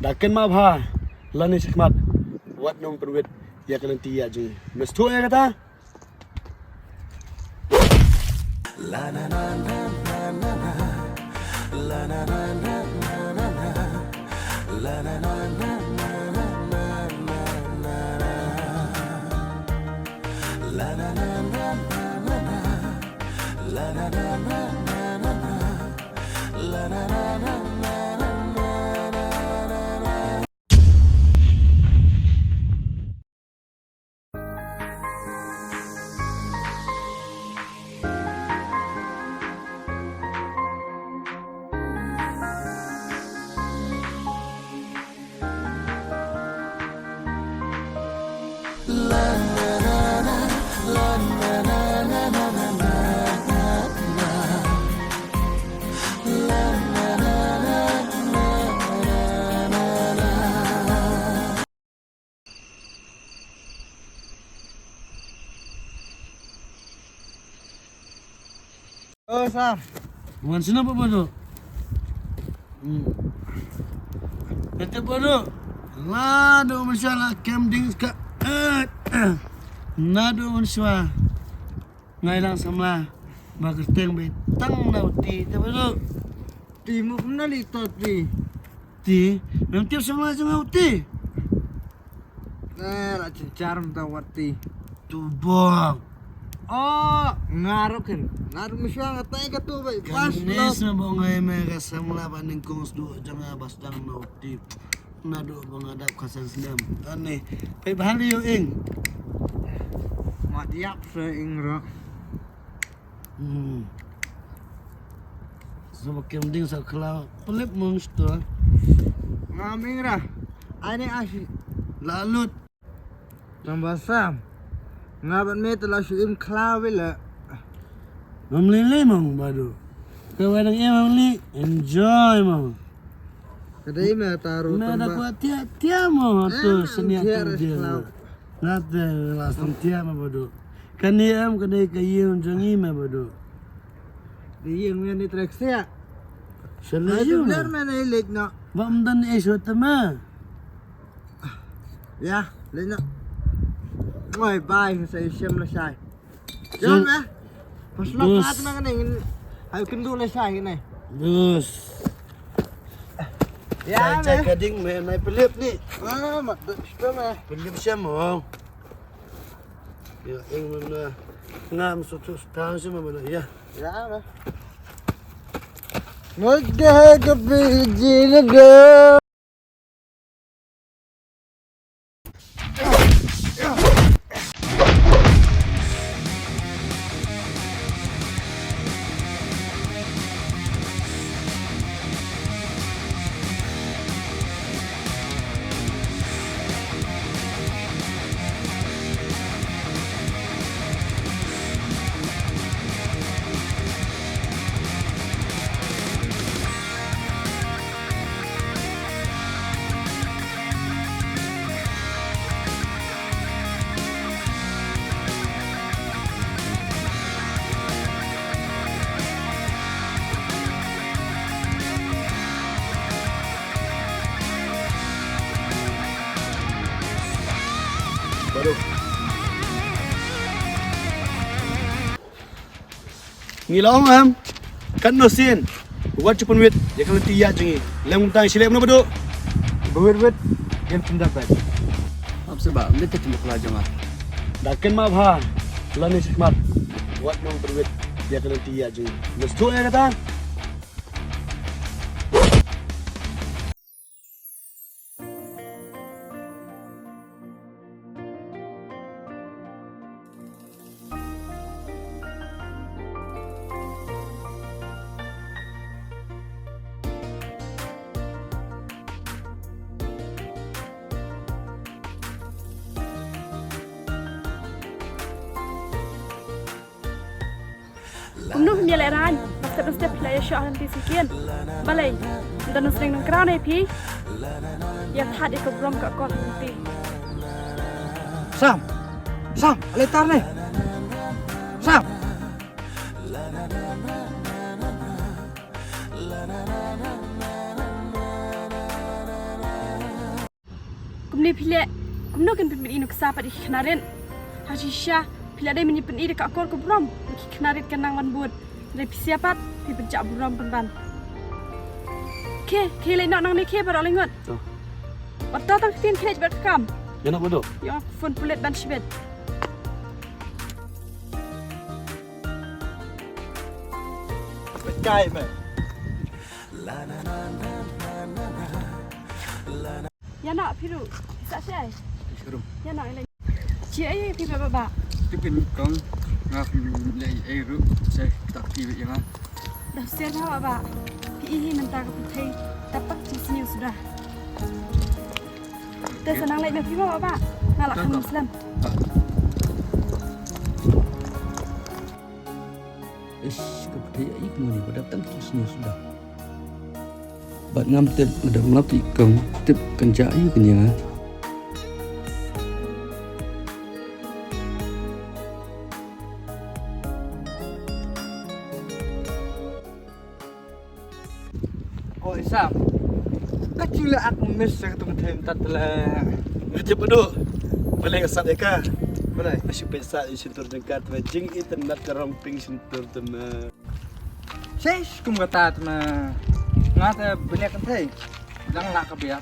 Dakin ma bha lani sikmat wat nong perwit ya kelanti ya je mes tu ya kata la na na na na na la na na na na na la na na na na na na la na na na na na la na na na na na la na na na Oh, Sam. Bukan sini apa bodoh? Kata bodoh. Nado masalah camping ka. Nado masalah. Ngailang samla. Bagerteng betang nauti. Kata bodoh. Di mo pun litot di. Ti, memang tiap samla jangan nauti. Lah cincarum tawati. Tubang. Oh, ngarukin. Ngaruh miswa ngatay ka tu bay. Kanis na bongay may kasamla paning kong do jangan basdang nauti. Nado bangadap kasan senam. Ane, pay bahali yo ing. Matiap sa ingra. Sebab camping sa kelau pelip monster. Ngaming ra. Ani asyik. Lalut. Nambah Sam. Ngabat me telah syuim klawil. Mamlili mong badu. Kawadang iya mamli. Enjoy mong. Kadai me taruh Nada kuat tia mong. Tu seniak tu dia. Klau. Nada langsung tia mong badu. Kani am kadai kayun jangi me badu. Di yang ni trek sia. Selayu Benar mong. mana ilik nak. Bamdan esyo tama. Ya, ilik nak. Oi, bye sa isyam na siya. Diyan na. Mas lapat na kanin. Ayo kendo na siya ini. Dus. Ya, Cai me. kading me may pelip ni. Ah, mat siya me. Pelip siya mong. Ya ing mana ngam sutus tahun siya mana ya. Ya, me. Magda ka biji na go. Baru. Ngilong am. Kan no sin. Wat chupun wit. Ya kalau tiya jengi. Lem tang silem no badu. Bewit-wit yang pendapat. Apa sebab? Mereka cuma pelajar. Dakin ma bha lani sikmat wat nong perwit ya kalau tiya jengi. Mes tu ya kata. Umnuh ni leran, mesti play show nanti sekian. Balai, dan sering nongkrong pi. Ya tadi ke belum ke kau nanti. Sam. Sam, letar nih. Sam. kumni pile kumno kan pin inu kesapa di knarin hasisha pile dai mini pin ide ka kor ko brom ki knarit kan nang wan bud dai siapat pi pejak brom penban ke le nak nang ni ke bar lengot Waktu tak tin kena berkam. Jangan bodoh. Yang phone pulet ban sibet. Berkait meh. Ya nak piru. Sak saya. Serum. Ya nak lagi. Cik ai pi baba. Tipin kong ngap lay air saya tak piwik yang Dah siap baba. Pi ini mentah ke putih. Tapak di sini sudah. Dah senang lagi pi baba. Ngalak kan Muslim. Kepada ik muni pada datang ke sini sudah. Bat ngam tip ada ngap ikong tip kenca ayu kenyang. Oh Isam. Kacula aku miss sa katong time tatla. Macam bodoh. Boleh kesat eka. Boleh. Asyik pesat di sentur dekat wajing itu nak keramping sentur tema. Ses kum kata na ngata banyak kan tay. Lang la ka biar.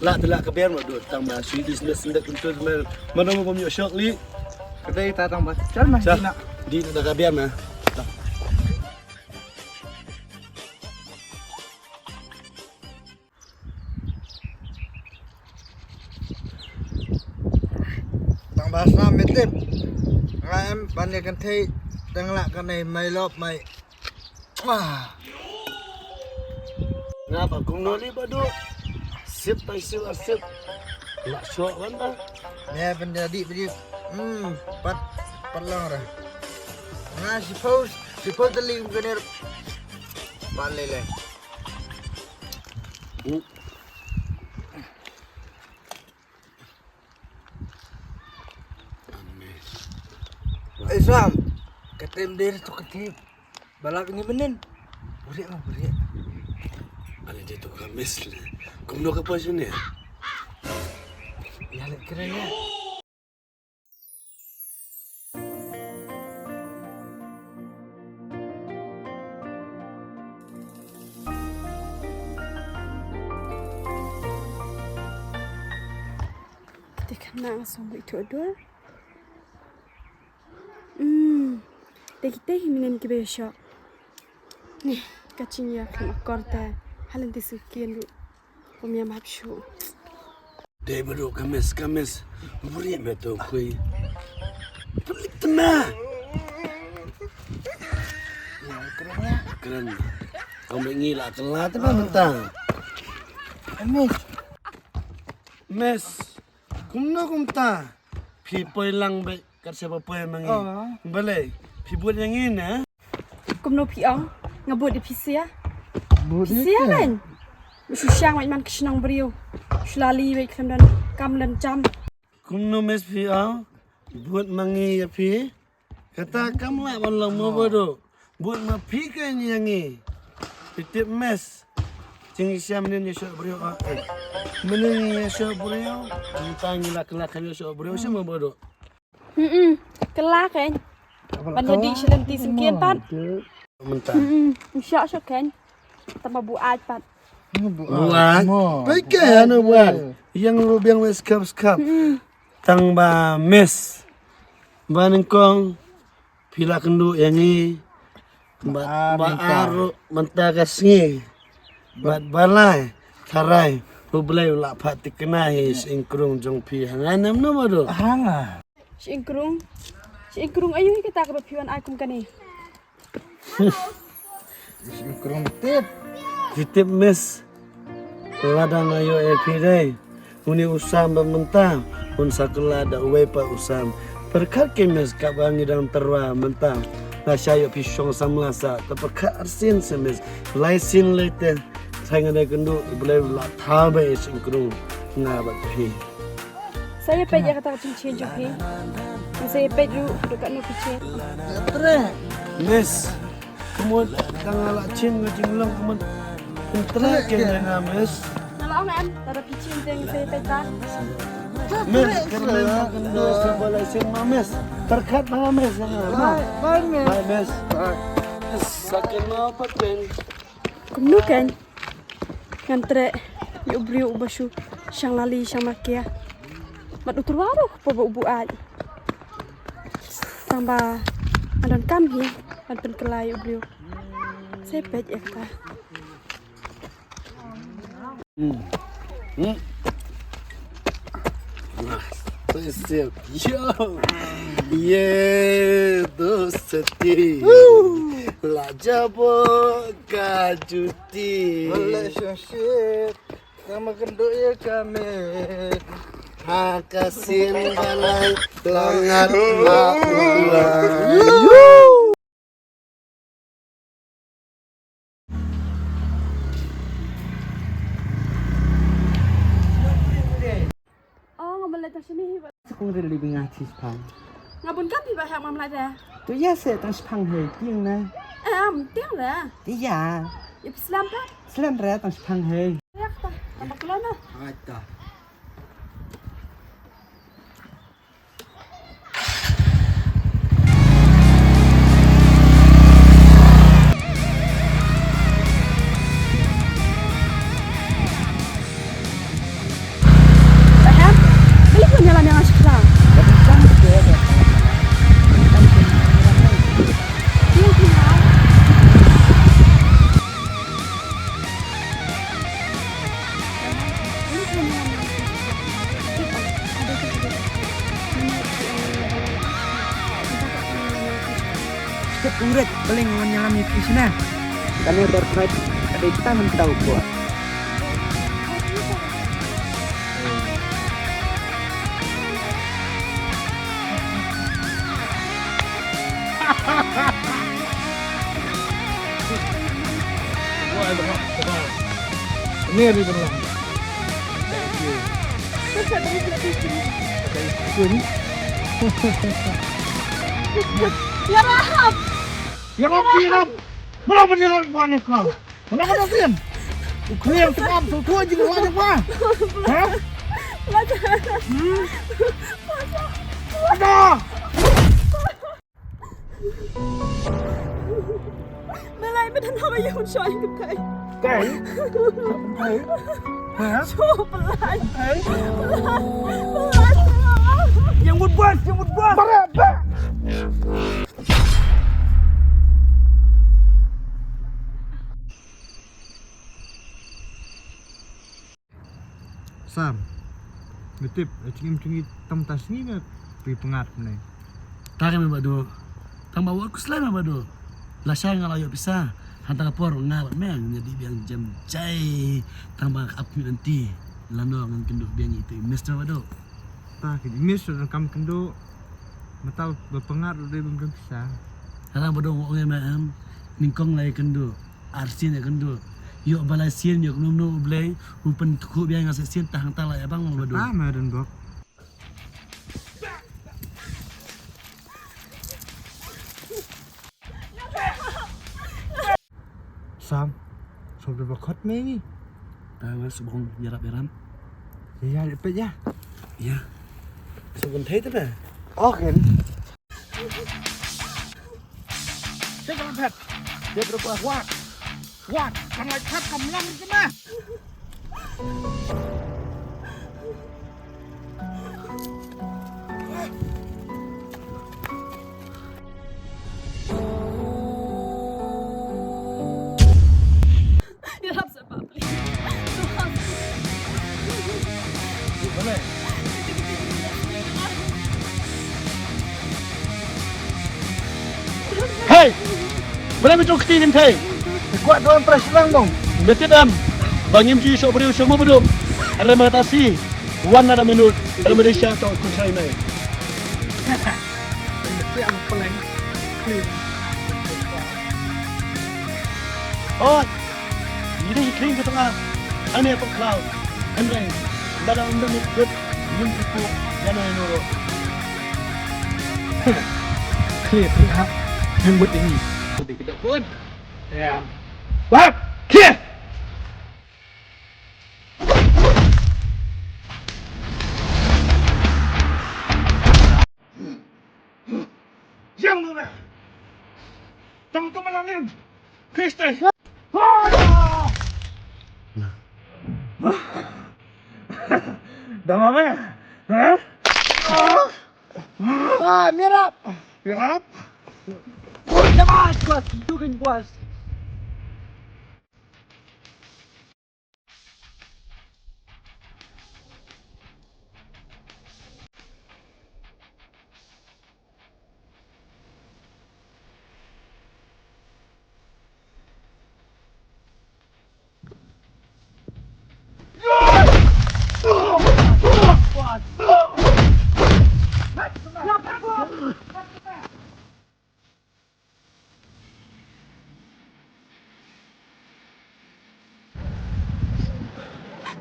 Lah telak kebiar bodoh. Tang masih di sendak sentur tema. Mana mau punya syok li? Kadai tatang ba. Chal mah Sah. dina. Di nak kebiar mah. Tang bahasa metip. Ngam banyak kan tay. Tang la kan nei mai lop mai. Wah. Ngapa kung noli bodoh? Sip tai sip sip. Nak syok kan dah. Ya penjadi beri. Pat lang ra. Nga suppose tali ganir. Palele. Isam, katem dir tu katem. Balak ni menen. Buriak mah buriak. Ada dia tu kamis. Kung no ka pa siya niya. Ya lek keren ya. Kita kena sampai itu dua. Kita himinan ke besok. Nih, kacingnya kan korte. Halan disukian lu. Pemiam habsu. Dia bodoh kamis. Buriak mah tu kui. Pelik tenang. Ya keren ya. Keren. Kau mengilak kelah tu mentang. Amis. Mes. Kum ta. Pi poi lang baik kat siapa poi mangi. Boleh. Pi buat yang ini. Kumno piang ngabut di pisia. Pisia kan? Susah macam kesenang beriu. Selali baik kemudian kam dan jam. Kum no mes pi buat mangi ya pi. Kata kamu lah malang mau bodoh. Buat ma pi kan yang ini. Pitip mes. Cing siam ni syok beriu. Meneng syok beriu. Entang ni lah syok beriu semua bodoh. Kelak kan? Banyak di selenti sekian pat. Mentang. Syok kan? Tambah buat pat. Buat. Baik anu buat. Yang lu biang wes cup. Tang ba mes. Ba nengkong pila kendu yang ni. Ba aru mentagas ni. Ba balai tarai. Lu belai ulak pati kenai singkrung jong pi hanganam no bodo. Hanga. Si ingkrung ayu kita ke bapiwan akum kani. Kurang tip. Titip mes. Ladang ayo epidai. Uni usam mentang. Un sakula ada wepa usam. Perkat kemes kabangi dalam terwa mentang. Nasyayo pisong samlasa. Tepekat arsin semes. Laisin lete. Saya ngada kendu. Boleh lah tabai singkrung. Ngabat pi. Saya pejak kata cincin joki. Saya peju dekat nu kecil. Tre. Mes. Kemudian tanggal cing ngajing lang kemudian. Entra kena mes. Nala Salam em, tada picin teng saya peta. Mes, kerana kendo sebelah sini mes. Terkat nama mes jangan. Bye mes. Bye mes. Sakit apa pen? Kumnu kan? Ngantre yu brio ubashu syang lali syang makia. Mat utur waru pa ubu ai. Tambah adon kami an pen kelai yu brio. Saya pej ya kata. Yo, ye dosti, lajabo kajuti, Relationship sama gendut ya kami. hakasin balai langat lakuan. Oh, ngabalai ta sini. Kung rili bingatis pang. Ngabun kami ba hak mamlai dah. Tu ya se tang pang he ting na. Tiang dah. Iya. Ya Islam kan? Selam re tang pang he. Ya kata. Tambah kelana. Ada. Baham? Beli punya lan yang asyik lah. Tiang tinggal. Sikit urat paling mengalami kisah. Karena terkait ada kita tahu buat. Ini ada berulang. Ya Rahab. Ya kau berapa nilai banyak kau? Berapa nilai? Ukrian sebab tu aja banyak apa? Hah? Ada. Malayไม่ทันทำอะไรอยู่ช่วยกับใคร Cái. Cái. Hả? โชว์ปลาย Cái. ปลาย Yang buat, yang buat. Berapa? Sam, ngetip, cingin tam tas ni na pipengat ni. Takan mabado, tang bawa aku selain mabado. Lasai ngalayo pisah, hantar por ngawat meng jadi biang jam cai, tang bang api nanti. Lano ngan kenduk biang itu, Mister mabado. Tak, ini sudah kam kendo, metal berpengat dari belum pisah. Harang bado ngok ngem ningkong lai kenduk, arsin ya kenduk. Yuk balai sien yuk num blay, umpen ku biang ngasih sien tahang talai abang mabado. Ah, madan bok. Sam, sudah berkot ni. Tahu subong yarap yaram. Ya, lepas ya. Ya. Subong thấy thế này. Oke. Saya jangan pet. Dia berbuat kuat. Kuat. Kalau cat kamu yang kena. Ya Rahab sebab Boleh. Hei, boleh betul ketingin hei. Kuat doang presiden dong. Betul dam. Bang Imji sok beri semua beduk. Ada mengatasi. Wan ada menurut Malaysia atau Kunsai mai. Yang paling Oh, ini kering ke tengah. Ini apa cloud? Andai, dalam undang ikut mencukup jana nuro. clear tak? Yang buat ini. Jadi kita pun. Ya. Bab, clear. Ah, mirap. Kuat, tunjukin kuat.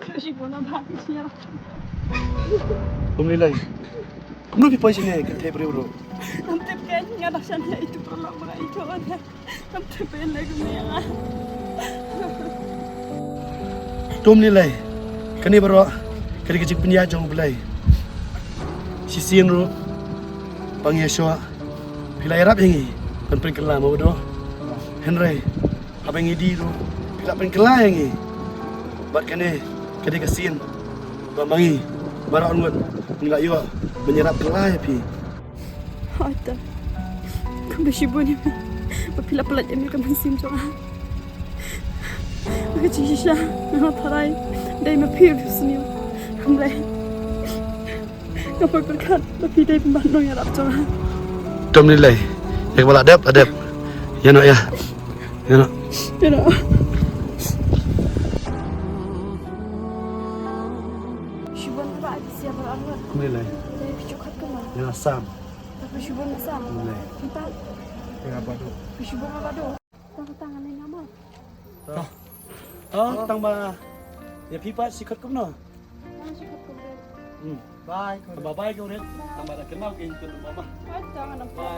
Kasi po na bakit siya. Pumilay. Kumno pipoy sini ke te bro. Nanti kan nga na siya na itu perlu mga ito na. Nanti pa yan lagi niya. Tum nilai. Kani bro. Kani kecik punya jong belai. Sisian ru. Pangyeswa. Pilai rap yangi. Pen kela mau do. Henry. Apa yang di ru. Pila pen kela yangi. Bat kani kani kasian. Bamangi. Bara onwan. Enggak yo menyerap kela ya pi. Ata. Kung basibo niya. Papila-palat yan ka mansim so. Kasi siya nakataray. Dahil mapirus niyo. Kamlay. Kapag berkat, mapiday pembanong yang rap so. Tum nilai. Yang bala adep. Ya no ya. Ya no. You know. Shubon ba siya ba ang Nilai. Dari picukat ka man. Yang asam. Tapi shubon masam. Nilai. Kita. Kenapa tuh? Shubon apa do? Tangan ni nama. Oh, tang ba. Ya pipa sikat kum no. Ano siya ka Hmm. Bye. Bye bye kau ni. Tang ba kenal ke itu mama. Ay, tangan ang pa.